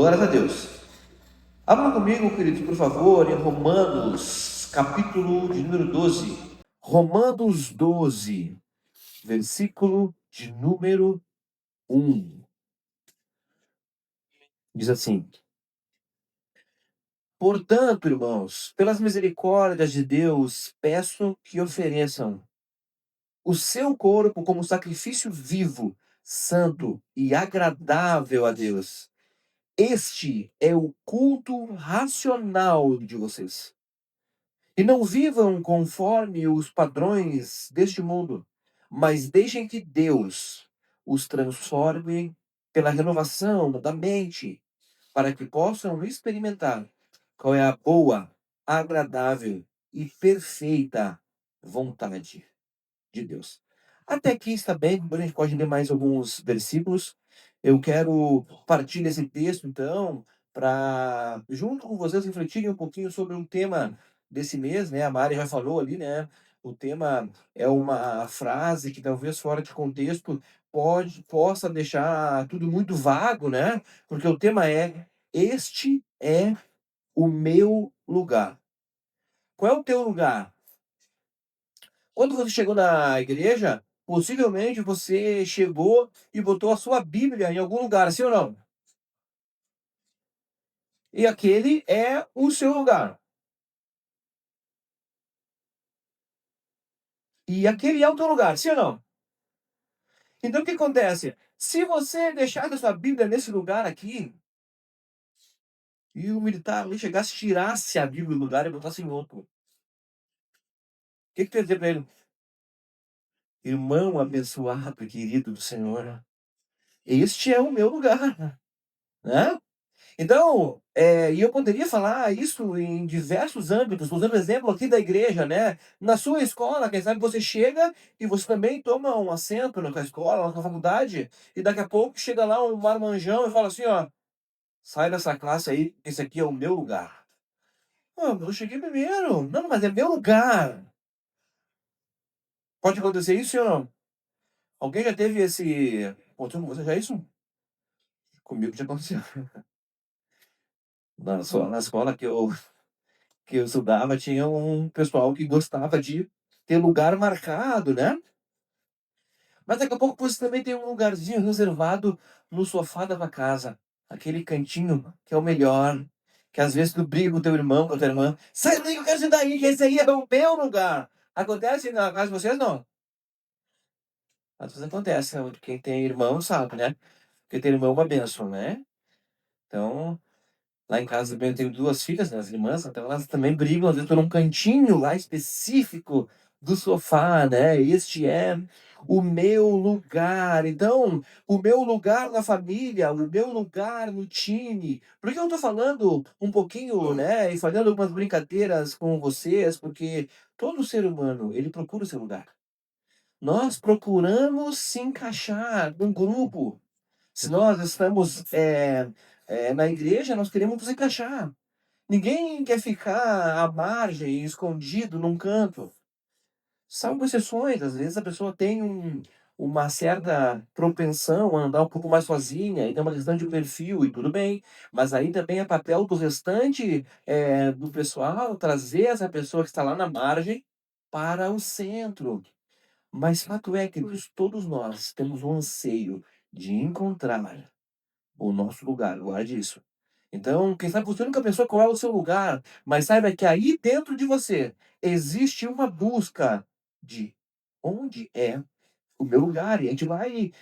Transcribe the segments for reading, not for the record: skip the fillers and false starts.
Glórias a Deus. Abra comigo, queridos, por favor, em Romanos, capítulo de número 12. Romanos 12, versículo de número 1. Diz assim: Portanto, irmãos, pelas misericórdias de Deus, peço que ofereçam o seu corpo como sacrifício vivo, santo e agradável a Deus. Este é o culto racional de vocês. E não vivam conforme os padrões deste mundo, mas deixem que Deus os transforme pela renovação da mente, para que possam experimentar qual é a boa, agradável e perfeita vontade de Deus. Até aqui está bem, agora a gente pode ler mais alguns versículos. Eu quero partir desse texto, então, para, junto com vocês, refletirem um pouquinho sobre um tema desse mês, né? A Mari já falou ali, né? O tema é uma frase que talvez fora de contexto possa deixar tudo muito vago, né? Porque o tema é: Este é o meu lugar. Qual é o teu lugar? Quando você chegou na igreja, possivelmente você chegou e botou a sua Bíblia em algum lugar, sim ou não? E aquele é o seu lugar. E aquele é o teu lugar, sim ou não? Então o que acontece? Se você deixar a sua Bíblia nesse lugar aqui, e o militar ali chegasse, tirasse a Bíblia do lugar e botasse em outro, o que tu ia dizer para ele? Irmão abençoado, querido do Senhor, este é o meu lugar, né? Então, e eu poderia falar isso em diversos âmbitos, usando o exemplo aqui da igreja, né? Na sua escola, quem sabe você chega e você também toma um assento na tua escola, na tua faculdade, e daqui a pouco chega lá um marmanjão e fala assim, ó, sai dessa classe aí, esse aqui é o meu lugar. Ah, mas eu cheguei primeiro. Não, mas é meu lugar. Pode acontecer isso, sim ou não? Alguém já teve esse... Aconteceu com você já isso? Comigo já aconteceu. Na escola que eu estudava, tinha um pessoal que gostava de ter lugar marcado, né? Mas daqui a pouco você também tem um lugarzinho reservado no sofá da tua casa. Aquele cantinho que é o melhor. Que às vezes tu briga com o teu irmão, com a tua irmã. Sai daí que eu quero sentar aí, que esse aí é o meu lugar. Acontece na casa de vocês, não? Às vezes acontece, né? Quem tem irmão sabe, né? Porque ter irmão é uma bênção, né? Então, lá em casa também eu tenho duas filhas, né, as irmãs, então elas também brigam, às vezes, por um cantinho lá específico do sofá, né? Este é o meu lugar. Então, o meu lugar na família, o meu lugar no time. Por que eu tô falando um pouquinho, né, e fazendo algumas brincadeiras com vocês? Porque todo ser humano, ele procura o seu lugar. Nós procuramos se encaixar num grupo. Se nós estamos na igreja, nós queremos nos encaixar. Ninguém quer ficar à margem, escondido num canto. Salvo exceções, às vezes a pessoa tem uma certa propensão a andar um pouco mais sozinha, e tem uma questão de perfil, e tudo bem. Mas aí também é papel do restante do pessoal trazer essa pessoa que está lá na margem para o centro. Mas fato é que todos nós temos um anseio de encontrar o nosso lugar, guarde isso. Então, quem sabe você nunca pensou qual é o seu lugar, mas saiba que aí dentro de você existe uma busca de onde é o meu lugar. E a gente vai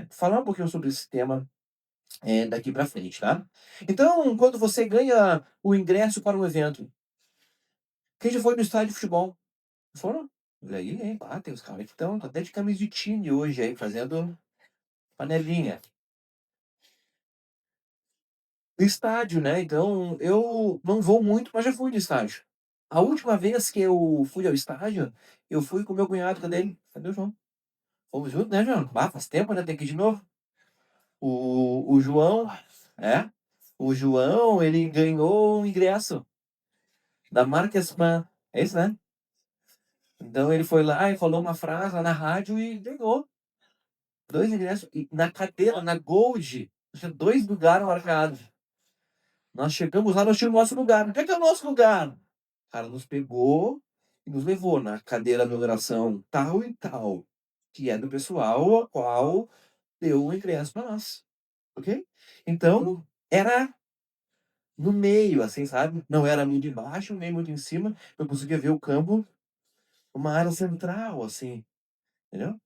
falar um pouquinho sobre esse tema daqui para frente, tá? Então, quando você ganha o ingresso para um evento, quem já foi no estádio de futebol? Foram? Olha aí, hein? Ah, tem os caras que estão até de camisa de time hoje aí, fazendo panelinha. Estádio, né? Então, eu não vou muito, mas já fui de estádio. A última vez que eu fui ao estádio, eu fui com meu cunhado, cadê ele? Cadê o João? Fomos juntos, né, João? Ah, faz tempo, né? Tem que ir de novo. O João, é? O João, ele ganhou o ingresso da Marquespan. É isso, né? Então ele foi lá e falou uma frase lá na rádio e ganhou dois ingressos. E na cadeira, na Gold. Tinha 2 lugares marcados. Nós chegamos lá, nós tínhamos o nosso lugar. Onde é que é o nosso lugar? O cara nos pegou e nos levou na cadeira de adoração tal e tal, que é do pessoal a qual deu o ingresso para nós, ok? Então, era no meio, assim, sabe? Não era muito embaixo, nem muito em cima. Eu conseguia ver o campo, uma área central, assim, entendeu?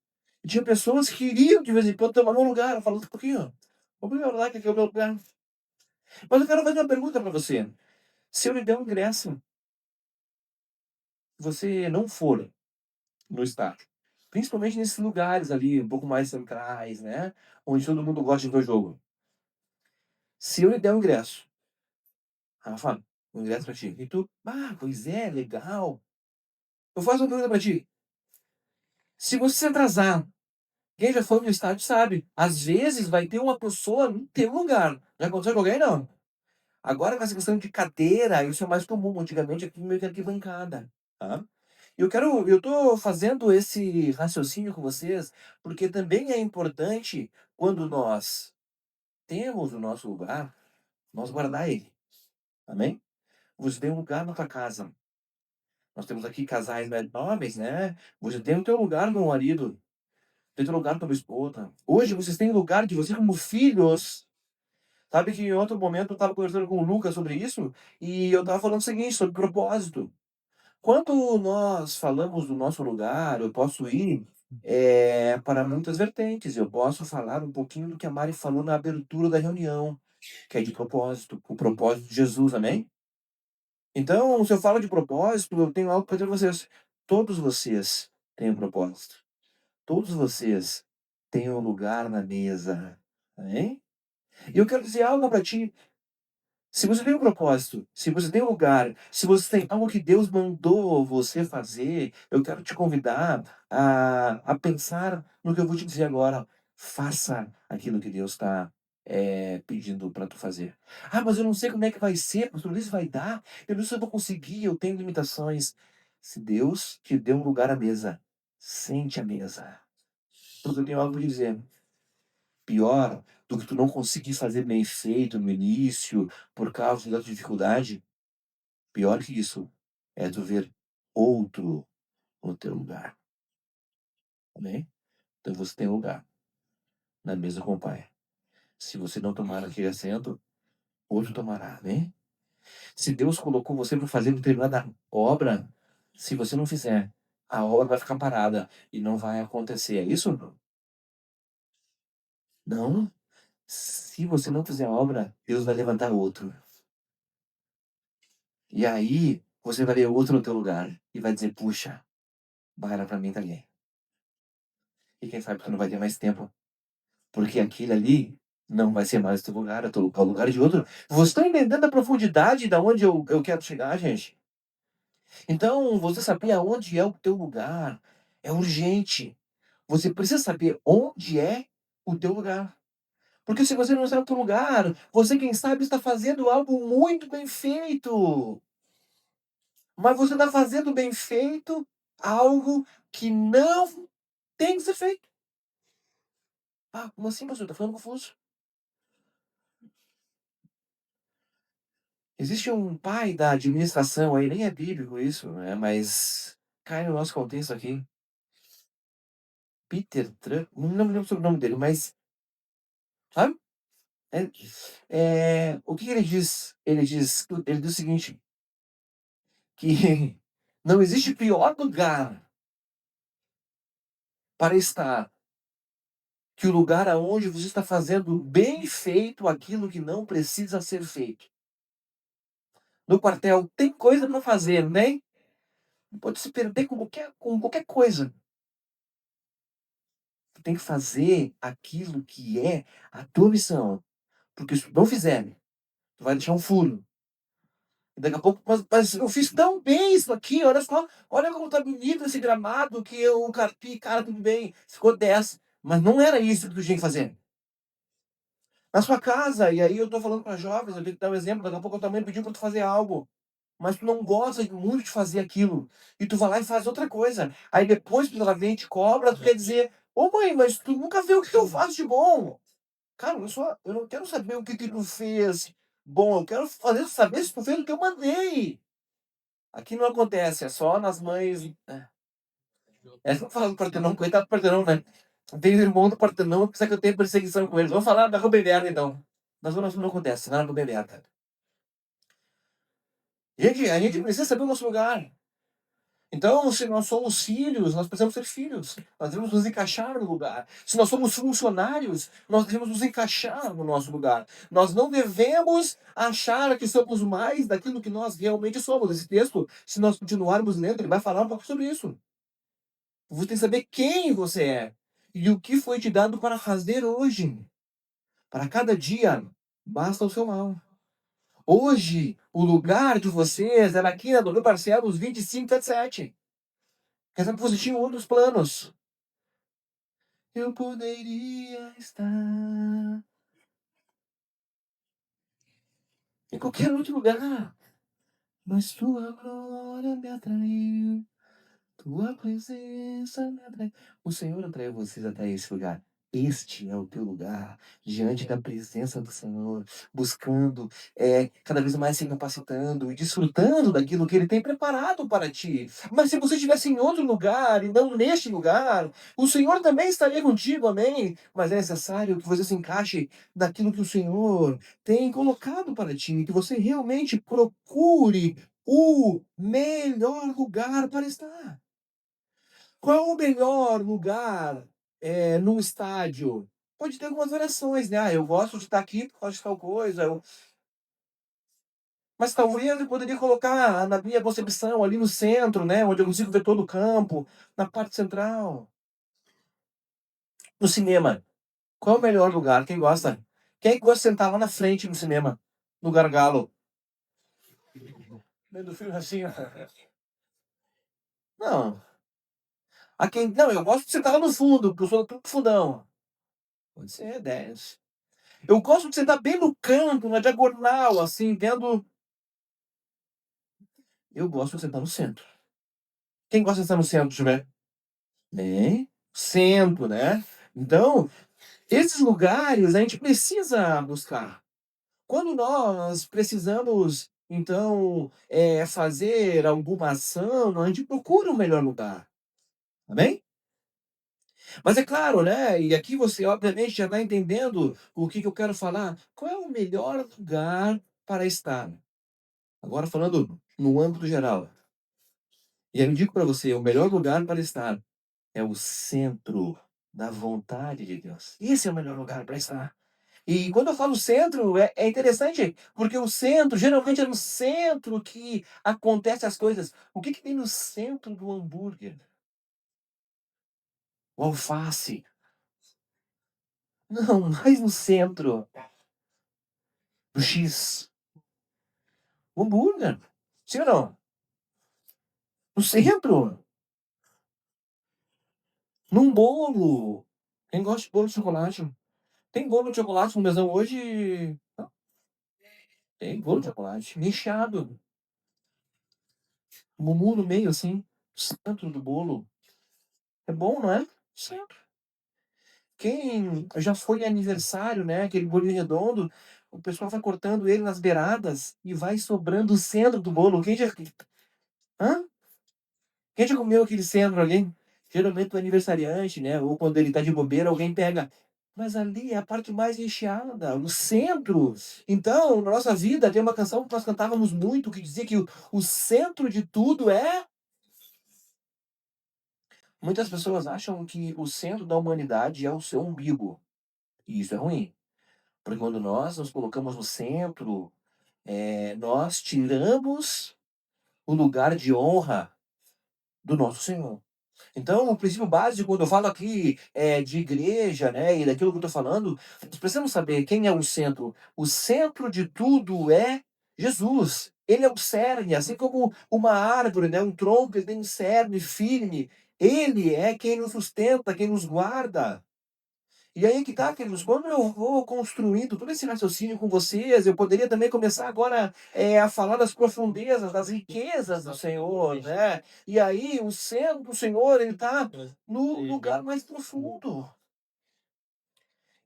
E tinha pessoas que iriam de vez em quando tomar meu lugar. Eu falava um pouquinho, vou pegar lá, que aqui é o meu lugar. Mas eu quero fazer uma pergunta para você. Se eu lhe der um ingresso, você não for no estádio, principalmente nesses lugares ali, um pouco mais centrais, né? Onde todo mundo gosta de ver o jogo. Se eu lhe der um ingresso, Rafa, um ingresso pra ti, e tu, pois é, legal. Eu faço uma pergunta pra ti. Se você se atrasar, quem já foi no estádio sabe, às vezes vai ter uma pessoa no teu lugar. Já aconteceu com alguém, não? Agora com essa questão de cadeira, isso é mais comum. Antigamente aqui meio que arquibancada, tá? Eu tô fazendo esse raciocínio com vocês, porque também é importante quando nós temos o nosso lugar, nós guardar ele. Amém? Você tem um lugar na tua casa. Nós temos aqui casais mais nobres, né? Você tem o teu lugar, meu marido. Tem o teu lugar, tua esposa. Hoje vocês têm lugar de você como filhos. Sabe que em outro momento eu estava conversando com o Lucas sobre isso e eu estava falando o seguinte, sobre propósito. Quando nós falamos do nosso lugar, eu posso ir para muitas vertentes. Eu posso falar um pouquinho do que a Mari falou na abertura da reunião, que é de propósito, o propósito de Jesus, amém? Então, se eu falo de propósito, eu tenho algo para dizer a vocês. Todos vocês têm um propósito. Todos vocês têm um lugar na mesa, amém? E eu quero dizer algo para ti. Se você tem um propósito, se você tem um lugar, se você tem algo que Deus mandou você fazer, eu quero te convidar a pensar no que eu vou te dizer agora. Faça aquilo que Deus está pedindo para tu fazer. Mas eu não sei como é que vai ser, pastor Luiz, vai dar, eu não sei se eu vou conseguir, eu tenho limitações. Se Deus te deu um lugar à mesa, sente a mesa. Porque eu tenho algo para dizer. Pior do que tu não conseguir fazer bem feito no início, por causa da dificuldade, pior que isso, é tu ver outro no teu lugar. Amém? Então você tem lugar na mesa com o Pai. Se você não tomar aquele assento, outro tomará. Amém? Se Deus colocou você para fazer determinada obra, se você não fizer, a obra vai ficar parada e não vai acontecer. É isso? Não. Se você não fizer a obra, Deus vai levantar outro. E aí, você vai ver outro no teu lugar e vai dizer, puxa, barra pra mim também. E quem sabe tu não vai ter mais tempo, porque aquele ali não vai ser mais o teu lugar, é o lugar de outro. Você está entendendo a profundidade da onde eu quero chegar, gente? Então, você saber aonde é o teu lugar é urgente. Você precisa saber onde é o teu lugar. Porque se você não sabe o teu lugar, você, quem sabe, está fazendo algo muito bem feito. Mas você está fazendo bem feito algo que não tem que ser feito. Como assim, pastor? Tá falando confuso. Existe um pai da administração aí, nem é bíblico isso, né? Mas cai no nosso contexto aqui. Peter Drucker, não me lembro sobre o nome dele, mas sabe? O que ele diz? Ele diz o seguinte, que não existe pior lugar para estar que o lugar aonde você está fazendo bem feito aquilo que não precisa ser feito. No quartel tem coisa para fazer, né? Pode se perder com qualquer coisa. Tu tem que fazer aquilo que é a tua missão. Porque se tu não fizer, tu vai deixar um furo. E daqui a pouco, mas eu fiz tão bem isso aqui, olha só, olha como tá bonito esse gramado que eu carpi, cara, tudo bem, ficou 10. Mas não era isso que tu tinha que fazer. Na sua casa, e aí eu tô falando para jovens, eu tenho que dar um exemplo, daqui a pouco a tua mãe pediu para tu fazer algo. Mas tu não gosta muito de fazer aquilo. E tu vai lá e faz outra coisa. Aí depois, quando ela vem e te cobra, tu quer dizer, ô mãe, mas tu nunca vê o que eu faço de bom. Cara, eu não quero saber o que que tu fez bom, eu quero saber se tu fez o que eu mandei. Aqui não acontece, é só nas mães é só falar do Partenon, coitado do Partenon, né. Tem irmão do Partenon, pensa que eu tenho perseguição com eles. Vamos falar da Rubem Berta então. Na Zona Sul não acontece, lá na Rubem Berta. A gente precisa saber o nosso lugar. Então, se nós somos filhos, nós precisamos ser filhos. Nós devemos nos encaixar no lugar. Se nós somos funcionários, nós devemos nos encaixar no nosso lugar. Nós não devemos achar que somos mais daquilo que nós realmente somos. Esse texto, se nós continuarmos lendo, ele vai falar um pouco sobre isso. Você tem que saber quem você é e o que foi te dado para fazer hoje. Para cada dia, basta o seu mal. Hoje, o lugar de vocês era aqui na Doutor Barcelos 2577. Pensamento positivo, um dos planos. Eu poderia estar em qualquer outro lugar, mas tua glória me atraiu. Tua presença me atrai. O Senhor atraiu vocês até esse lugar. Este é o teu lugar, diante da presença do Senhor, buscando, cada vez mais se capacitando e desfrutando daquilo que Ele tem preparado para ti. Mas se você estivesse em outro lugar e não neste lugar, o Senhor também estaria contigo, amém? Mas é necessário que você se encaixe naquilo que o Senhor tem colocado para ti, que você realmente procure o melhor lugar para estar. Qual é o melhor lugar, num estádio? Pode ter algumas variações, né, eu gosto de estar aqui por causa de tal coisa, mas talvez eu poderia colocar na minha concepção ali no centro, né, onde eu consigo ver todo o campo, na parte central. No cinema, qual é o melhor lugar? Quem gosta? Quem é que gosta de sentar lá na frente no cinema? No gargalo? Vendo o filme assim, ó. Não, não, eu gosto de sentar lá no fundo, porque eu sou tudo fundão. Pode ser 10. Eu gosto de sentar bem no canto, na diagonal, assim, vendo. Eu gosto de sentar no centro. Quem gosta de sentar no centro, deixa eu ver? Bem, centro, né? Então, esses lugares a gente precisa buscar. Quando nós precisamos, então, fazer alguma ação, a gente procura o melhor lugar. Tá bem? Mas é claro, né? E aqui você, obviamente, já está entendendo o que eu quero falar. Qual é o melhor lugar para estar? Agora falando no âmbito geral. E eu digo para você, o melhor lugar para estar é o centro da vontade de Deus. Esse é o melhor lugar para estar. E quando eu falo centro, é interessante, porque o centro, geralmente é no centro que acontecem as coisas. O que que tem no centro do hambúrguer? O alface. Não, mais no centro do X. O hambúrguer. Sim ou não? No centro. Num bolo. Quem gosta de bolo de chocolate? Tem bolo de chocolate no mesão hoje? Tem bolo de chocolate, recheado, mumu no meio, assim, centro do bolo. É bom, não é? Centro. Quem já foi em aniversário, né, aquele bolinho redondo, o pessoal vai cortando ele nas beiradas e vai sobrando o centro do bolo. Hã? Quem já comeu aquele centro, alguém? Geralmente o aniversariante, né, ou quando ele tá de bobeira, alguém pega. Mas ali é a parte mais recheada, o centro. Então, na nossa vida, tem uma canção que nós cantávamos muito, que dizia que o centro de tudo é. Muitas pessoas acham que o centro da humanidade é o seu umbigo. E isso é ruim. Porque quando nós nos colocamos no centro, nós tiramos o lugar de honra do nosso Senhor. Então, o princípio básico, quando eu falo aqui de igreja, né, e daquilo que eu estou falando, nós precisamos saber quem é o centro. O centro de tudo é Jesus. Ele é o cerne, assim como uma árvore, né, um tronco, ele tem um cerne firme. Ele é quem nos sustenta, quem nos guarda. E aí que tá, queridos, quando eu vou construindo todo esse raciocínio com vocês, eu poderia também começar agora a falar das profundezas, das riquezas do Senhor, né? E aí o centro do Senhor, ele tá no lugar mais profundo.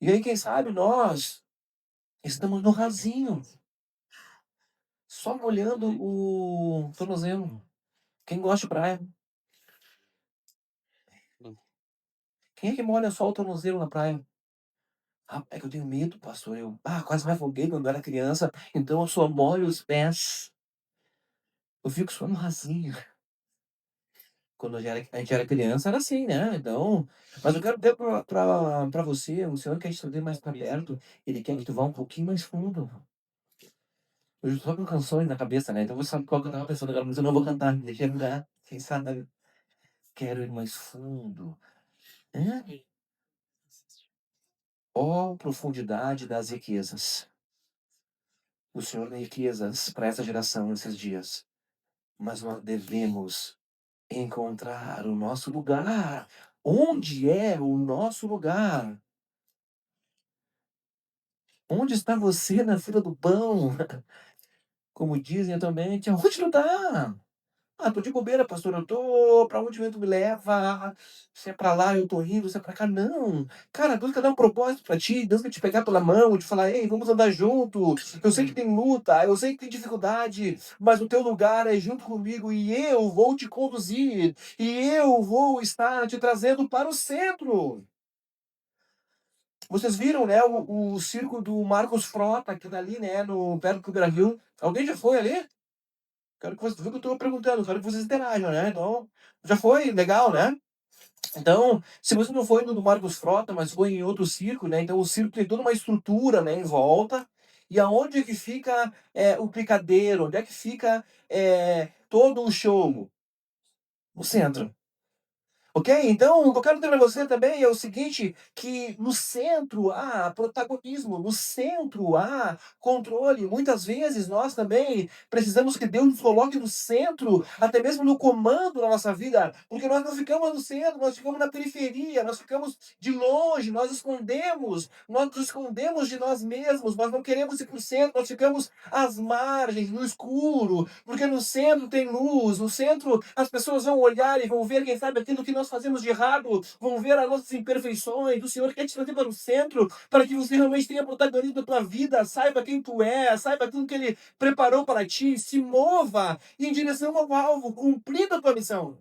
E aí, quem sabe, nós estamos no rasinho, só molhando o tornozelo. Quem gosta de praia? Quem é que molha só o tornozelo na praia? Ah, é que eu tenho medo, pastor. Quase me afoguei quando era criança, então eu só molho os pés. Eu fico só no rasinho. Quando a gente era criança, era assim, né? Então, mas eu quero dizer pra você, o Senhor quer te trazer mais pra perto, Ele quer que tu vá um pouquinho mais fundo. Eu estou com canções na cabeça, né? Então você sabe qual que eu tava pensando agora, mas eu não vou cantar, deixa eu mudar. Quem sabe? Quero ir mais fundo. Hã? Ó profundidade das riquezas. O Senhor tem riquezas para essa geração nesses dias. Mas nós devemos encontrar o nosso lugar. Onde é o nosso lugar? Onde está você na fila do pão? Como dizem atualmente, onde tu tá? Tô de bobeira, pastor, eu tô pra onde o vento me leva, se é pra lá eu tô indo, se é pra cá, não. Cara, Deus quer dar um propósito pra ti, Deus quer te pegar pela mão, te falar, ei, vamos andar junto. Eu sei que tem luta, eu sei que tem dificuldade, mas o teu lugar é junto comigo e eu vou te conduzir, e eu vou estar te trazendo para o centro. Vocês viram, né, o circo do Marcos Frota, que tá ali, né, perto do Brasil. Alguém já foi ali? Quero que vocês, viu que eu tô perguntando, quero que vocês interajam, né? Então, já foi legal, né? Então, se você não foi no do Marcos Frota, mas foi em outro circo, né? Então, o circo tem toda uma estrutura, né, em volta. E aonde é que fica o picadeiro? Onde é que fica todo o show? No centro. Ok? Então, o que eu quero dizer para você também é o seguinte, que no centro há protagonismo, no centro há controle. Muitas vezes nós também precisamos que Deus nos coloque no centro, até mesmo no comando da nossa vida, porque nós não ficamos no centro, nós ficamos na periferia, nós ficamos de longe, nós nos escondemos de nós mesmos, nós não queremos ir para o centro, nós ficamos às margens, no escuro, porque no centro tem luz, no centro as pessoas vão olhar e vão ver, quem sabe, aquilo que nós fazemos de errado, vão ver as nossas imperfeições. O Senhor quer te trazer para o centro, para que você realmente tenha protagonismo da tua vida, saiba quem tu é, saiba aquilo que Ele preparou para ti, se mova em direção ao alvo, cumprindo a tua missão.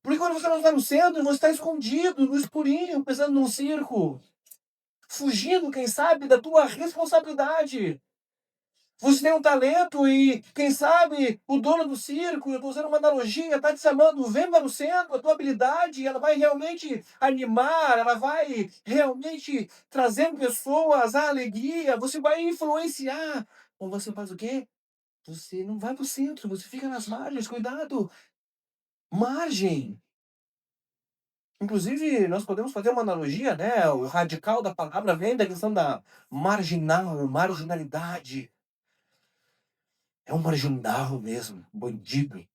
Porque quando você não está no centro, você está escondido, no escurinho, pensando num circo, fugindo, quem sabe, da tua responsabilidade. Você tem um talento e, quem sabe, o dono do circo, eu estou usando uma analogia, está te chamando, vem para o centro, a tua habilidade, ela vai realmente animar, ela vai realmente trazer pessoas à alegria, você vai influenciar. Ou você faz o quê? Você não vai para o centro, você fica nas margens, cuidado, margem. Inclusive, nós podemos fazer uma analogia, né? O radical da palavra vem da questão da marginalidade. É um marginal mesmo, bandido.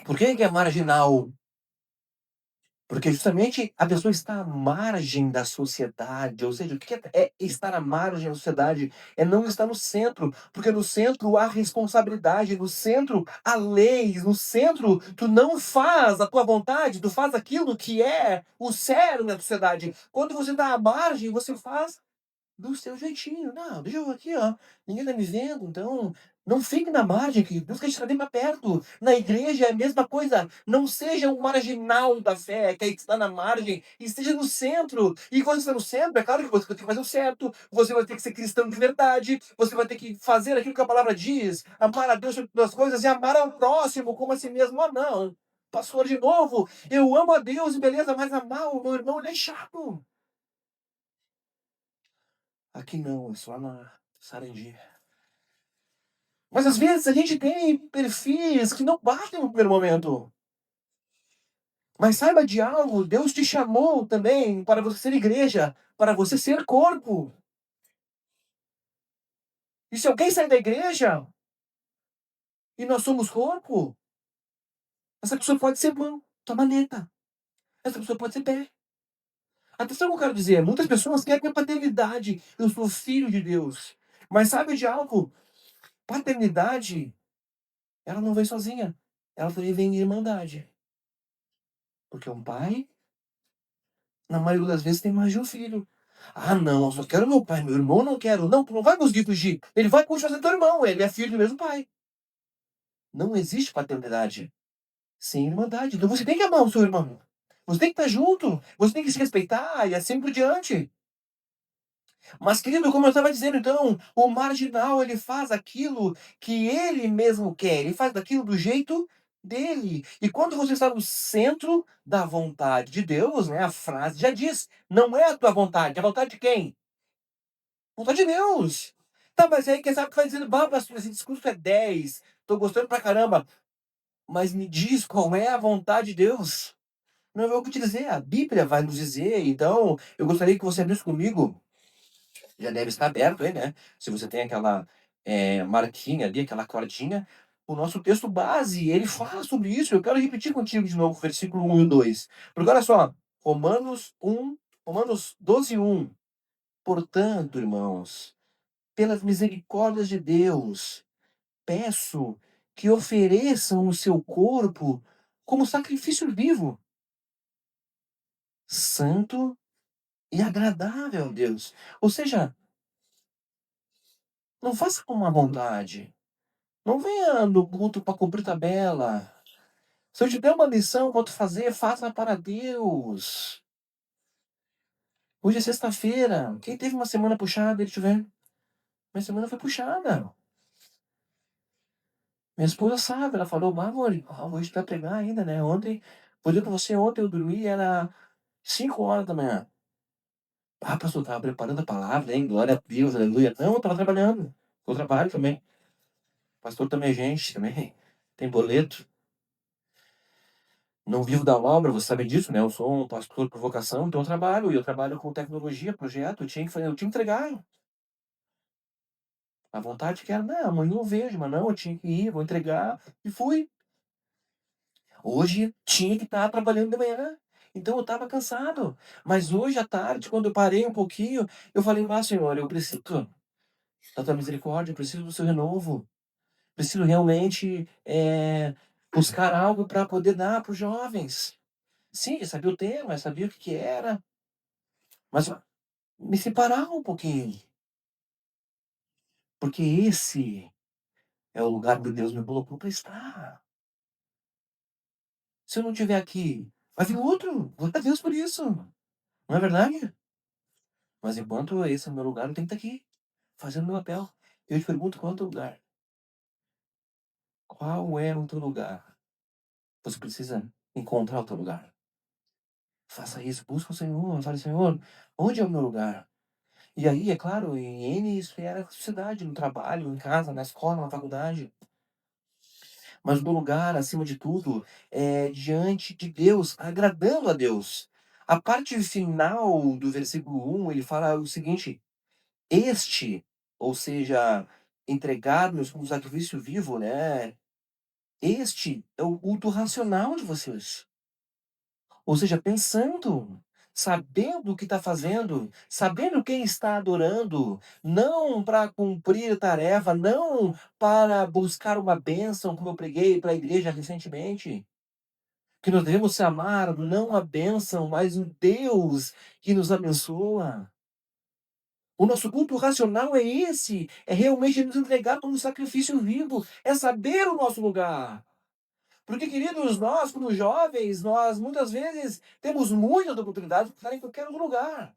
Por que que é marginal? Porque justamente a pessoa está à margem da sociedade, ou seja, o que é estar à margem da sociedade? É não estar no centro, porque no centro há responsabilidade, no centro há leis, no centro tu não faz a tua vontade, tu faz aquilo que é o sério da sociedade. Quando você está à margem, você faz do seu jeitinho. Não, deixa eu aqui, ó. Ninguém tá me vendo, então não fique na margem, que Deus quer te trazer para perto. Na igreja é a mesma coisa. Não seja um marginal da fé, que está na margem, e esteja no centro. E quando você está no centro, é claro que você vai ter que fazer o certo, você vai ter que ser cristão de verdade, você vai ter que fazer aquilo que a palavra diz, amar a Deus sobre todas as coisas e amar ao próximo como a si mesmo. Ah, não. Pastor, de novo, eu amo a Deus, beleza, mas amar o meu irmão, ele é chato. Aqui não, é só na Sarandi. Mas às vezes a gente tem perfis que não batem no primeiro momento. Mas saiba de algo, Deus te chamou também para você ser igreja, para você ser corpo. E se alguém sair da igreja e nós somos corpo, essa pessoa pode ser mão, tua maneta. Essa pessoa pode ser pé. Atenção que eu quero dizer, muitas pessoas querem a paternidade. Eu sou filho de Deus. Mas sabe de algo? Paternidade, ela não vem sozinha. Ela também vem em irmandade. Porque um pai, na maioria das vezes, tem mais de um filho. "Ah não, eu só quero meu pai, meu irmão eu não quero". Não, tu não vai conseguir fugir. Ele vai continuar sendo teu irmão, ele é filho do mesmo pai. Não existe paternidade sem irmandade. Então você tem que amar o seu irmão. Você tem que estar junto, você tem que se respeitar e assim por diante. Mas, querido, como eu estava dizendo, então, o marginal ele faz aquilo que ele mesmo quer, ele faz daquilo do jeito dele. E quando você está no centro da vontade de Deus, né, a frase já diz: não é a tua vontade, é a vontade de quem? Vontade de Deus. Tá, mas aí quem sabe que vai dizendo, bah, pastor, esse discurso é 10, tô gostando pra caramba. Mas me diz qual é a vontade de Deus. Não é eu que te dizer, a Bíblia vai nos dizer. Então, eu gostaria que você abrisse comigo. Já deve estar aberto aí, né? Se você tem aquela marquinha ali, aquela cordinha. O nosso texto base, ele fala sobre isso. Eu quero repetir contigo de novo, versículo 1 e 2. Porque olha só, Romanos 12, 1. Portanto, irmãos, pelas misericórdias de Deus, peço que ofereçam o seu corpo como sacrifício vivo, santo e agradável a Deus. Ou seja, não faça com má vontade. Não venha no culto para cumprir tabela. Se eu te der uma lição para tu fazer, faça para Deus. Hoje é sexta-feira. Quem teve uma semana puxada, ele tiver. Minha semana foi puxada. Minha esposa sabe, ela falou, "Ah, amor, hoje tu vai pregar ainda, né? Ontem, vou dizer pra você, ontem eu dormi, era 5 horas da manhã. Ah, pastor, eu tava preparando a palavra, hein? Glória a Deus, aleluia. Não, eu tava trabalhando. Eu trabalho também. Pastor também é gente, também. Tem boleto. Não vivo da obra, você sabe disso, né? Eu sou um pastor por vocação, então eu trabalho. E eu trabalho com tecnologia, projeto. Eu tinha que fazer, eu tinha que entregar. A vontade que era, não, amanhã eu vejo, mas não, eu tinha que ir, vou entregar. E fui. Hoje tinha que estar trabalhando de manhã. Então eu estava cansado. Mas hoje à tarde, quando eu parei um pouquinho, eu falei, ah, Senhor, eu preciso da tua misericórdia, eu preciso do seu renovo. Preciso realmente buscar algo para poder dar para os jovens. Sim, eu sabia o tema, eu sabia o que que era, mas me separar um pouquinho. Porque esse é o lugar que Deus me colocou para estar. Se eu não estiver aqui, vai vir outro. Glória a Deus por isso. Não é verdade? Mas enquanto esse é o meu lugar, eu tenho que estar aqui, fazendo meu papel. Eu te pergunto qual é o teu lugar? Qual é o teu lugar? Você precisa encontrar o teu lugar. Faça isso, busca o Senhor, fale, Senhor, onde é o meu lugar? E aí, é claro, em N esfera da sociedade, no trabalho, em casa, na escola, na faculdade. Mas o meu lugar, acima de tudo, é diante de Deus, agradando a Deus. A parte final do versículo 1 ele fala o seguinte: este, ou seja, entregar-nos como sacrifício vivo, né? Este é o culto racional de vocês. Ou seja, pensando, sabendo o que está fazendo, sabendo quem está adorando, não para cumprir tarefa, não para buscar uma bênção, como eu preguei para a igreja recentemente. Que nós devemos amar não a bênção, mas o Deus que nos abençoa. O nosso culto racional é esse, é realmente nos entregar como um sacrifício vivo, é saber o nosso lugar. Porque, queridos, nós, como jovens, nós muitas vezes temos muitas oportunidades de estar em qualquer outro lugar.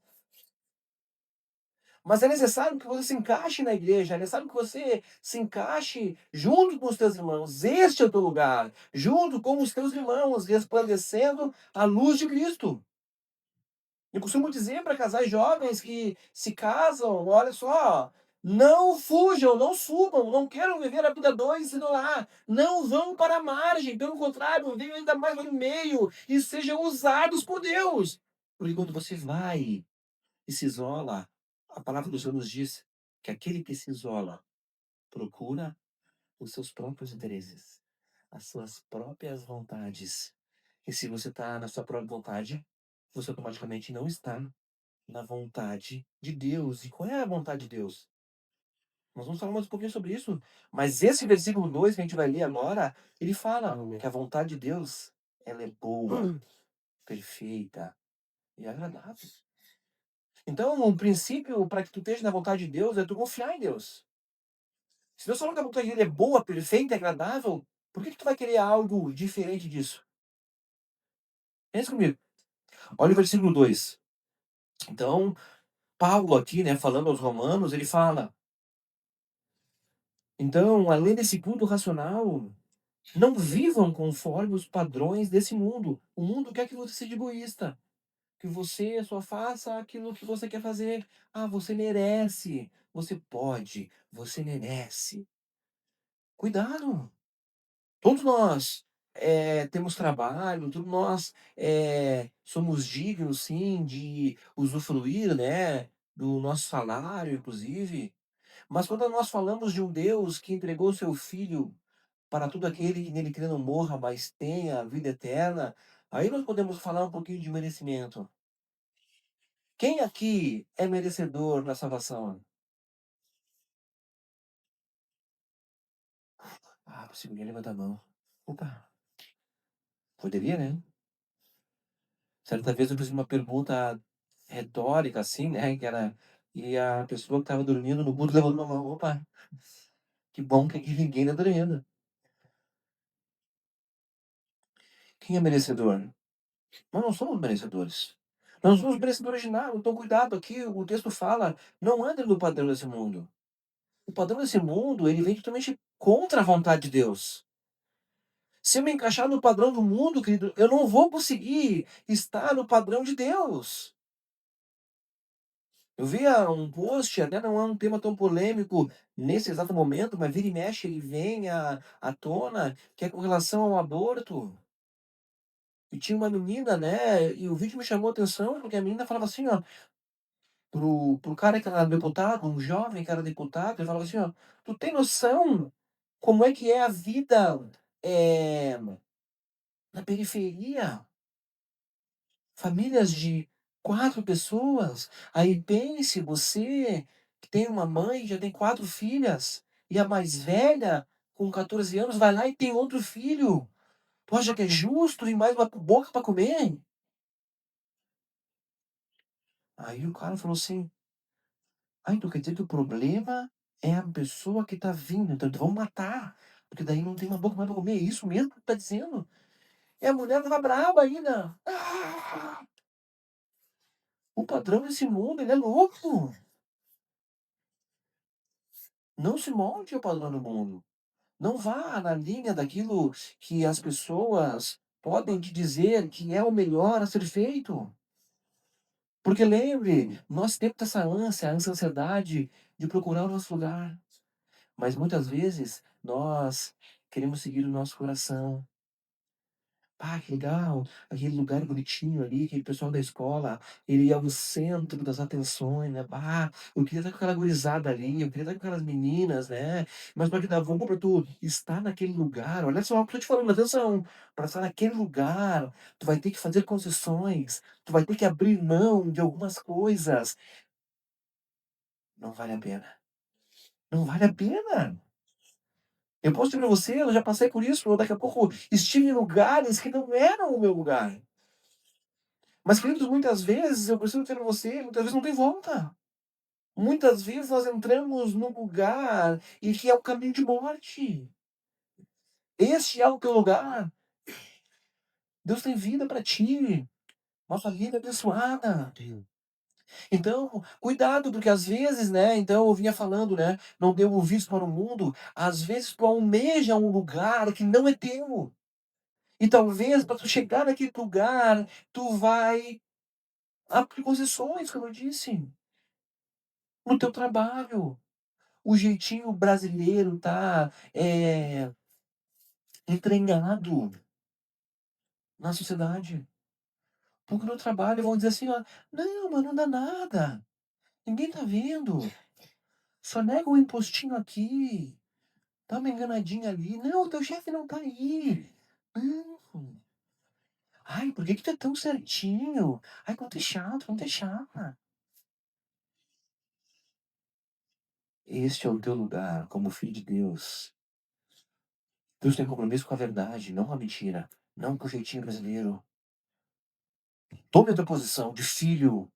Mas é necessário que você se encaixe na igreja, é necessário que você se encaixe junto com os teus irmãos. Este é o teu lugar, junto com os teus irmãos, resplandecendo a luz de Cristo. Eu costumo dizer para casais jovens que se casam, olha só, não fujam, não subam, não queiram viver a vida dois sendo lá. Não vão para a margem, pelo contrário, venham ainda mais no meio e sejam usados por Deus. Porque quando você vai e se isola, a palavra do Senhor nos diz que aquele que se isola procura os seus próprios interesses, as suas próprias vontades. E se você está na sua própria vontade, você automaticamente não está na vontade de Deus. E qual é a vontade de Deus? Nós vamos falar mais um pouquinho sobre isso. Mas esse versículo 2 que a gente vai ler agora, ele fala que a vontade de Deus, ela é boa, perfeita e agradável. Então, o princípio para que tu esteja na vontade de Deus é tu confiar em Deus. Se Deus falou que a vontade dele é boa, perfeita e agradável, por que que tu vai querer algo diferente disso? Pensa comigo. Olha o versículo 2. Então, Paulo aqui, né, falando aos romanos, ele fala: então, além desse culto racional, não vivam conforme os padrões desse mundo. O mundo quer que você seja egoísta, que você só faça aquilo que você quer fazer. Ah, você merece, você pode, você merece. Cuidado! Todos nós temos trabalho, todos nós somos dignos, sim, de usufruir, né, do nosso salário, inclusive. Mas quando nós falamos de um Deus que entregou seu Filho para todo aquele que nele crê não morra, mas tenha a vida eterna, aí nós podemos falar um pouquinho de merecimento. Quem aqui é merecedor da salvação? Ah, o segundo levanta a mão. Opa, poderia, né? Certa vez eu fiz uma pergunta retórica, assim, né? Que era, e a pessoa que estava dormindo no mundo levantou a mão. Opa, que bom que aqui ninguém está dormindo. Quem é merecedor? Nós não somos merecedores. Nós não somos merecedores de nada. Então, cuidado aqui, o texto fala, não ande no padrão desse mundo. O padrão desse mundo, ele vem totalmente contra a vontade de Deus. Se eu me encaixar no padrão do mundo, querido, eu não vou conseguir estar no padrão de Deus. Eu vi um post, até não é um tema tão polêmico nesse exato momento, mas vira e mexe, ele vem à tona, que é com relação ao aborto. E tinha uma menina, né, e o vídeo me chamou a atenção, porque a menina falava assim, ó, pro cara que era deputado, um jovem que era deputado, ele falava assim, ó, tu tem noção como é que é a vida eh, na periferia? Famílias de 4 pessoas. Aí pense, você que tem uma mãe, já tem 4 filhas, e a mais velha, com 14 anos, vai lá e tem outro filho. Tu acha que é justo e mais uma boca para comer? Aí o cara falou assim: "Ah, então quer dizer que o problema é a pessoa que tá vindo, então vamos matar, porque daí não tem uma boca mais pra comer, é isso mesmo que tu tá dizendo?" E a mulher estava brava ainda. "Ah, o padrão desse mundo, ele é louco. Não se molde ao padrão do mundo. Não vá na linha daquilo que as pessoas podem te dizer que é o melhor a ser feito. Porque lembre, nós temos essa ânsia, essa ansiedade de procurar o nosso lugar. Mas muitas vezes nós queremos seguir o nosso coração. Ah, que legal, aquele lugar bonitinho ali, aquele pessoal da escola, ele é o centro das atenções, né? Ah, eu queria estar com aquela gurizada ali, eu queria estar com aquelas meninas, né? Mas para que dar vamos para tu estar naquele lugar, olha só o que eu tô te falando, atenção, para estar naquele lugar, tu vai ter que fazer concessões, tu vai ter que abrir mão de algumas coisas. Não vale a pena. Não vale a pena. Eu posso dizer para você, eu já passei por isso, eu daqui a pouco estive em lugares que não eram o meu lugar. Mas, queridos, muitas vezes, eu preciso dizer pra você, muitas vezes não tem volta. Muitas vezes nós entramos num lugar e que é o caminho de morte. Este é o teu lugar. Deus tem vida para ti, uma família abençoada. Então, cuidado, porque às vezes, né, então eu vinha falando, né, não deu ouvidos para o mundo, às vezes tu almeja um lugar que não é teu. E talvez para tu chegar naquele lugar, tu vai abrir concessões, como eu disse, no teu trabalho. O jeitinho brasileiro tá, entranhado na sociedade. Porque no trabalho vão dizer assim, ó: "Não, mas não dá nada, ninguém tá vendo, só nega um impostinho aqui, dá uma enganadinha ali. Não, teu chefe não tá aí. Não. Ai, por que que tu é tão certinho? Ai, como tu é chato, como tu é chata." Este é o teu lugar como filho de Deus. Deus tem compromisso com a verdade, não com a mentira, não com o jeitinho brasileiro. Tome a tua posição de filho.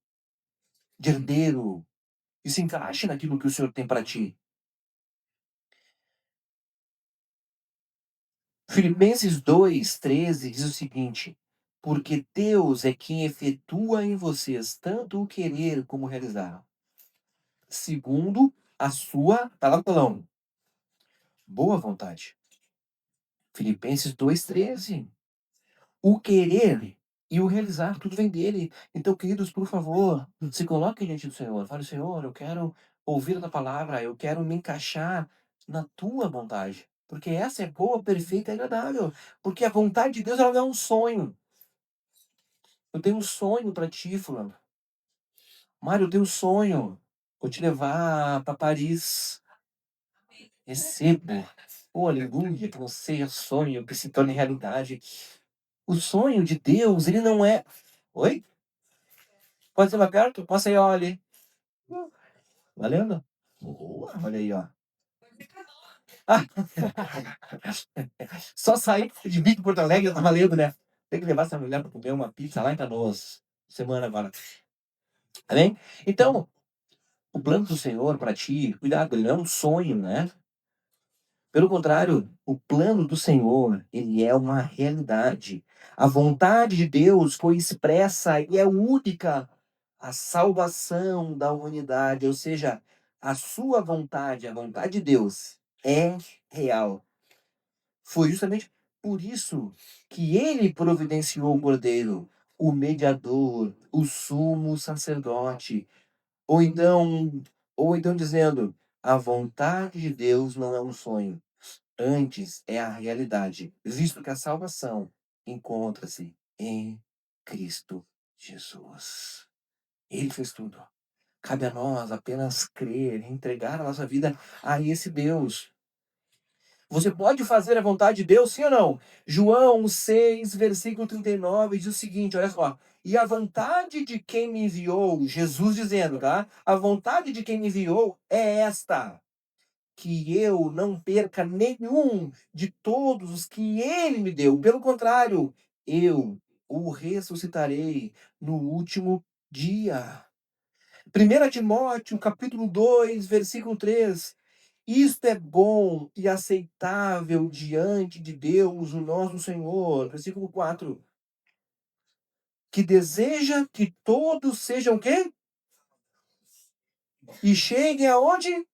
de herdeiro, e se encaixe naquilo que o Senhor tem para ti. Filipenses 2:13 diz o seguinte: porque Deus é quem efetua em vocês tanto o querer como o realizar, segundo a sua, tá lá no telão, boa vontade. Filipenses 2:13. O querer e o realizar, tudo vem dele. Então, queridos, por favor, se coloquem diante do Senhor. Fale: Senhor, eu quero ouvir a tua palavra, eu quero me encaixar na tua vontade. Porque essa é boa, perfeita e agradável. Porque a vontade de Deus, ela não é um sonho. Eu tenho um sonho para ti, fulano. Mário, eu tenho um sonho. Vou te levar para Paris. Receba. Oh, aleluia, que não seja sonho, que se torne realidade. O sonho de Deus, ele não é. Oi? Pode ser mais perto? Passa aí, olha. Valendo? Boa, olha aí, ó. Ah, só sair de Vitor Porto Alegre tá valendo, né? Tem que levar essa mulher para comer uma pizza lá em Canoas. Semana agora. Amém? Então, o plano do Senhor para ti, cuidado, ele não é um sonho, né? Pelo contrário, o plano do Senhor, ele é uma realidade. A vontade de Deus foi expressa e é única. A salvação da humanidade, ou seja, a sua vontade, a vontade de Deus, é real. Foi justamente por isso que ele providenciou o Cordeiro, o mediador, o sumo sacerdote. Ou então, ou então dizendo, a vontade de Deus não é um sonho. Antes é a realidade, visto que a salvação encontra-se em Cristo Jesus. Ele fez tudo. Cabe a nós apenas crer, entregar a nossa vida a esse Deus. Você pode fazer a vontade de Deus, sim ou não? João 6, versículo 39 diz o seguinte, olha só. E a vontade de quem me enviou, Jesus dizendo, tá? A vontade de quem me enviou é esta, que eu não perca nenhum de todos os que ele me deu. Pelo contrário, eu o ressuscitarei no último dia. 1 Timóteo, capítulo 2, versículo 3. Isto é bom e aceitável diante de Deus, o nosso Senhor. Versículo 4. Que deseja que todos sejam quê? E cheguem aonde?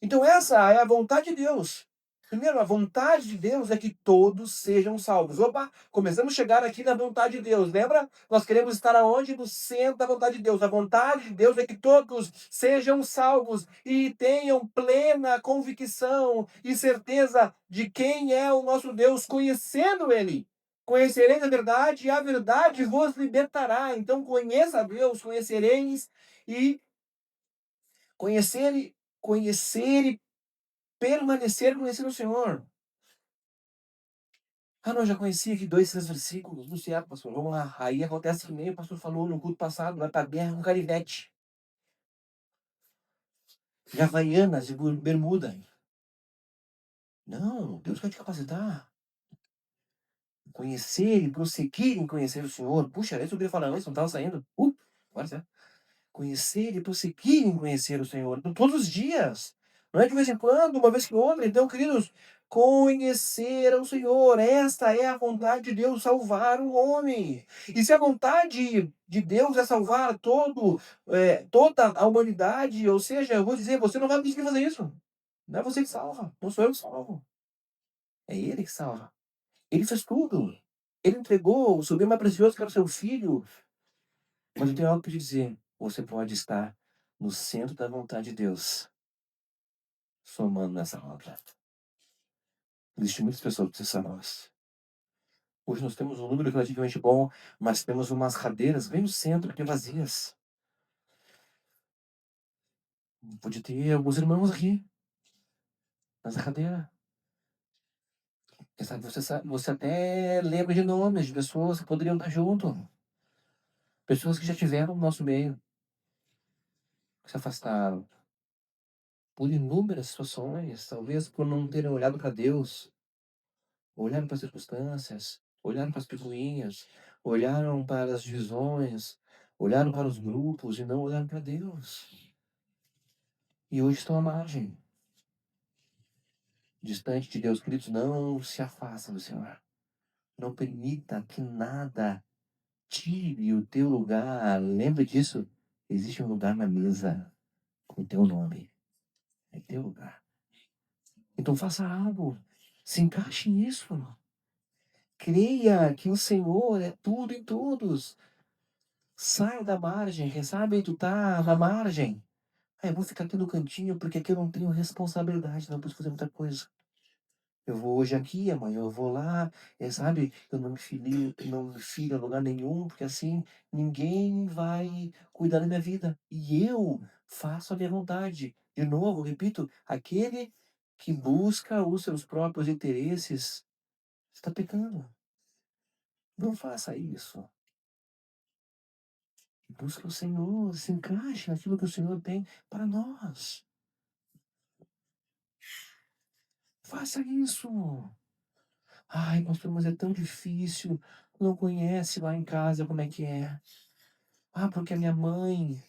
Então essa é a vontade de Deus. Primeiro, a vontade de Deus é que todos sejam salvos. Opa, começamos a chegar aqui na vontade de Deus. Lembra? Nós queremos estar aonde? No centro da vontade de Deus. A vontade de Deus é que todos sejam salvos e tenham plena convicção e certeza de quem é o nosso Deus, conhecendo Ele. Conhecereis a verdade e a verdade vos libertará. Então conheça a Deus, conhecereis e conhecer e permanecer conhecendo o Senhor. Ah, não, já conheci aqui 2, 3 versículos. Não certo, pastor. Vamos lá. Aí acontece que nem o pastor falou no culto passado, vai pra guerra com canivete. De Havaianas, de bermuda. Não, Deus quer te capacitar. Conhecer e prosseguir em conhecer o Senhor. Puxa, eu subi falando isso, não estava saindo. Agora certo. Conhecer e prosseguir em conhecer o Senhor. Então, todos os dias. Não é de vez em quando, uma vez que outra. Então, queridos, conhecer o Senhor. Esta é a vontade de Deus, salvar o homem. E se a vontade de Deus é salvar toda a humanidade, ou seja, eu vou dizer, você não vai conseguir fazer isso. Não é você que salva. Não sou eu que salvo. É Ele que salva. Ele fez tudo. Ele entregou o seu bem mais precioso, que era o seu filho. Mas eu tenho algo para te dizer. Você pode estar no centro da vontade de Deus, somando nessa obra. Existem muitas pessoas precisando de nós. Hoje nós temos um número relativamente bom, mas temos umas cadeiras bem no centro, que vazias. Pode ter alguns irmãos aqui, nessa cadeira. Você até lembra de nomes de pessoas que poderiam estar junto. Pessoas que já tiveram no nosso meio, que se afastaram. Por inúmeras situações, talvez por não terem olhado para Deus, olharam para as circunstâncias, olharam para as picuinhas, olharam para as divisões, olharam para os grupos e não olharam para Deus. E hoje estão à margem, distante de Deus. Queridos, não se afastem do Senhor. Não permita que nada tire o teu lugar. Lembre disso. Existe um lugar na mesa com o teu nome. É teu lugar. Então faça algo. Se encaixe nisso. Creia que o Senhor é tudo em todos. Sai da margem. Quem sabe tu tá na margem. Ah, eu vou ficar aqui no cantinho porque aqui eu não tenho responsabilidade. Não preciso fazer muita coisa. Eu vou hoje aqui, amanhã eu vou lá, sabe? Eu não me filio a lugar nenhum, porque assim ninguém vai cuidar da minha vida. E eu faço a minha vontade. De novo, repito, aquele que busca os seus próprios interesses está pecando. Não faça isso. Busque o Senhor, se encaixe naquilo que o Senhor tem para nós. Faça isso. Ai, pastor, mas é tão difícil. Não conhece lá em casa como é que é. Ah, porque a minha mãe,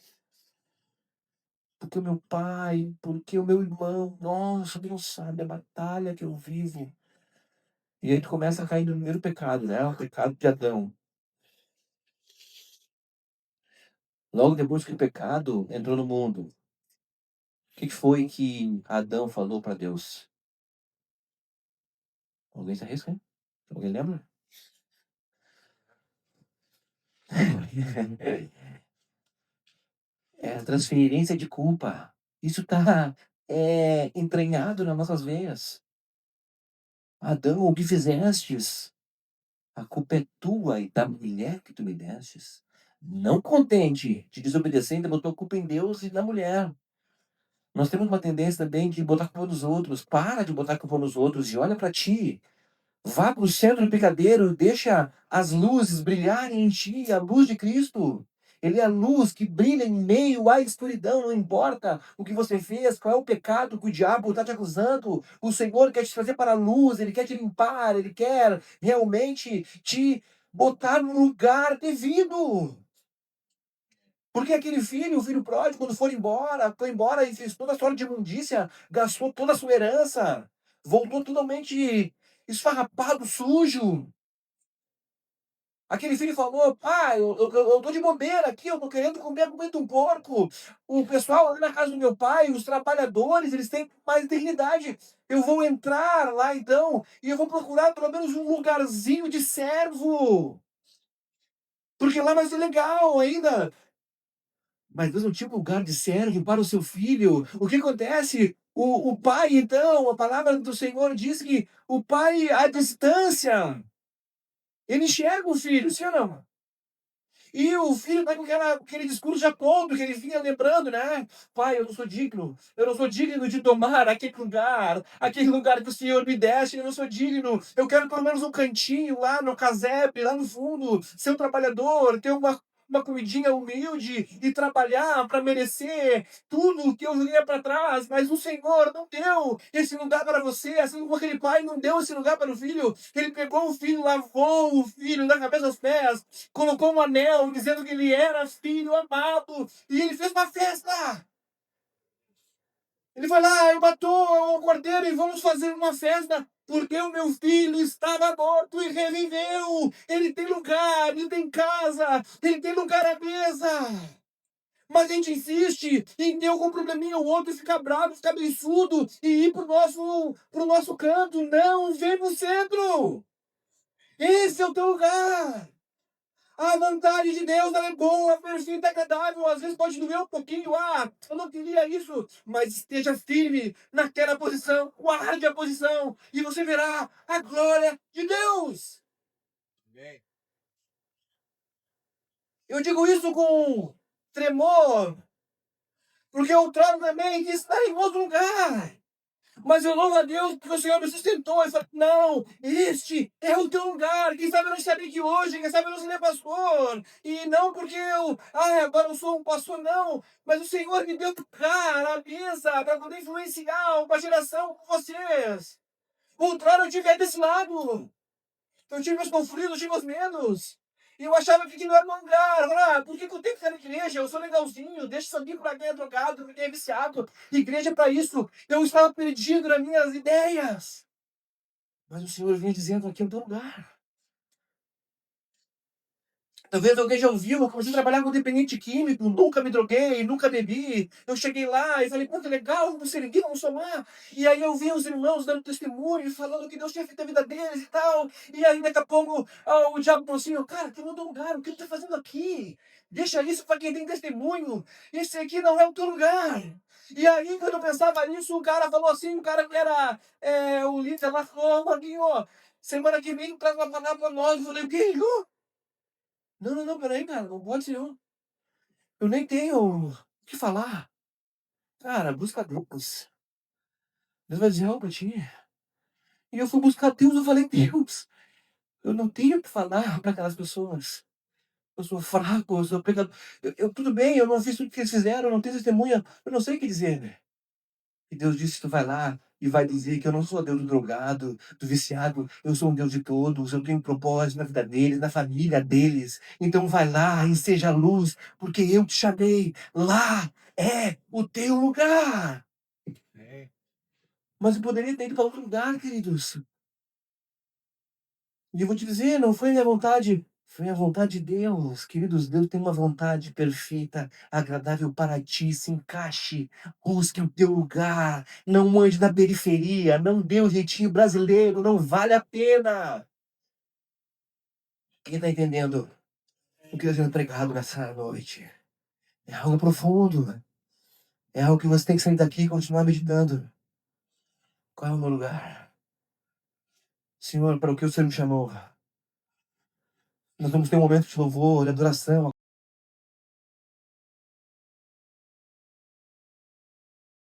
porque o meu pai, porque o meu irmão. Nossa, Deus sabe a batalha que eu vivo. E aí tu começa a cair no primeiro pecado, né? O pecado de Adão. Logo depois que o pecado entrou no mundo, o que foi que Adão falou para Deus? Alguém se arrisca, hein? Alguém lembra? É a transferência de culpa. Isso está entranhado nas nossas veias. Adão, o que fizestes? A culpa é tua e da mulher que tu me destes. Não contente de desobedecer, ainda botou a culpa em Deus e na mulher. Nós temos uma tendência também de botar a culpa nos outros. Para de botar a culpa nos outros e olha para ti. Vá para o centro do picadeiro, deixa as luzes brilharem em ti, a luz de Cristo. Ele é a luz que brilha em meio à escuridão, não importa o que você fez, qual é o pecado que o diabo está te acusando. O Senhor quer te trazer para a luz, Ele quer te limpar, Ele quer realmente te botar no lugar devido. Porque aquele filho, o filho pródigo, quando foi embora e fez toda a história de imundícia, gastou toda a sua herança, voltou totalmente esfarrapado, sujo. Aquele filho falou: pai, eu tô de bobeira aqui, eu tô querendo comer a comida de um porco. O pessoal ali na casa do meu pai, os trabalhadores, eles têm mais dignidade. Eu vou entrar lá então e eu vou procurar pelo menos um lugarzinho de servo. Porque lá vai ser legal ainda. Mas Deus não tinha um lugar de servo para o seu filho. O que acontece? O pai, então, a palavra do Senhor diz que o pai, à distância, ele enxerga o filho, sim ou não? E o filho tá com aquele discurso já pronto, que ele vinha lembrando, né? Pai, eu não sou digno de tomar aquele lugar que o Senhor me deste, eu não sou digno. Eu quero pelo menos um cantinho lá no casebre, lá no fundo, ser um trabalhador, ter uma comidinha humilde e trabalhar para merecer tudo que eu vinha para trás, mas o Senhor não deu esse lugar para você, assim como aquele pai não deu esse lugar para o filho. Ele pegou o filho, lavou o filho da cabeça aos pés, colocou um anel dizendo que ele era filho amado e ele fez uma festa. Ele foi lá e matou o cordeiro e vamos fazer uma festa porque o meu filho estava morto e reviveu. Ele tem lugar, ele tem casa, ele tem lugar à mesa. Mas a gente insiste em ter algum probleminha ou outro e ficar bravo, ficar beiçudo e ir pro nosso canto. Não, vem pro centro. Esse é o teu lugar. A vontade de Deus ela é boa, perfeita, agradável. Às vezes pode doer um pouquinho. Ah, eu não queria isso. Mas esteja firme naquela posição. Guarde a posição. E você verá a glória de Deus. Eu digo isso com tremor. Porque eu trago também que está em outro lugar. Mas eu louvo a Deus porque o Senhor me sustentou. E falei, não, este é o teu lugar. Quem sabe eu não estarei aqui hoje, quem sabe eu não serei pastor. E não porque agora eu sou um pastor, não. Mas o Senhor me deu lugar, a mesa, para poder influenciar uma geração com vocês. Outrora eu tive desse lado. Eu tive meus conflitos, eu tive os medos. E eu achava que aquilo era um lugar. Eu falava, por que que eu tenho que estar na igreja? Eu sou legalzinho, deixa isso aqui pra quem é drogado, pra quem é viciado. Igreja é pra isso. Eu estava perdido nas minhas ideias. Mas o Senhor vinha dizendo, aqui é o teu lugar. Talvez alguém já ouviu, eu comecei a trabalhar com dependente químico, nunca me droguei, nunca bebi. Eu cheguei lá e falei, pô, que legal, vamos servir, vamos somar. E aí eu vi os irmãos dando testemunho, falando que Deus tinha feito a vida deles e tal. E aí daqui a pouco o diabo falou assim, cara, que mudou lugar, o que tu tá fazendo aqui? Deixa isso para quem tem testemunho. Esse aqui não é o teu lugar. E aí, quando eu pensava nisso, o cara falou assim, o cara que era o líder lá, falou, Marquinho, semana que vem traz uma palavra pra nós. Eu falei, o quê? Não, não, não, peraí, cara, não pode ser eu. Eu nem tenho o que falar. Cara, busca Deus. Deus vai dizer algo pra ti. E eu fui buscar Deus, eu falei, Deus, eu não tenho o que falar para aquelas pessoas. Eu sou fraco, eu sou pecador. Tudo bem, eu não fiz tudo que eles fizeram, eu não tenho testemunha, eu não sei o que dizer, né? E Deus disse, tu vai lá e vai dizer que eu não sou Deus do drogado, do viciado, eu sou um Deus de todos, eu tenho um propósito na vida deles, na família deles. Então vai lá e seja luz, porque eu te chamei. Lá é o teu lugar. É. Mas eu poderia ter ido para outro lugar, queridos. E eu vou te dizer, não foi minha vontade, foi a vontade de Deus. Queridos, Deus tem uma vontade perfeita, agradável para ti. Se encaixe, busque o teu lugar. Não ande na periferia, não dê o jeitinho brasileiro, não vale a pena. Quem está entendendo o que está sendo pregado nessa noite? É algo profundo. É algo que você tem que sair daqui e continuar meditando. Qual é o meu lugar? Senhor, para o que o Senhor me chamou? Nós vamos ter um momento de louvor, de adoração.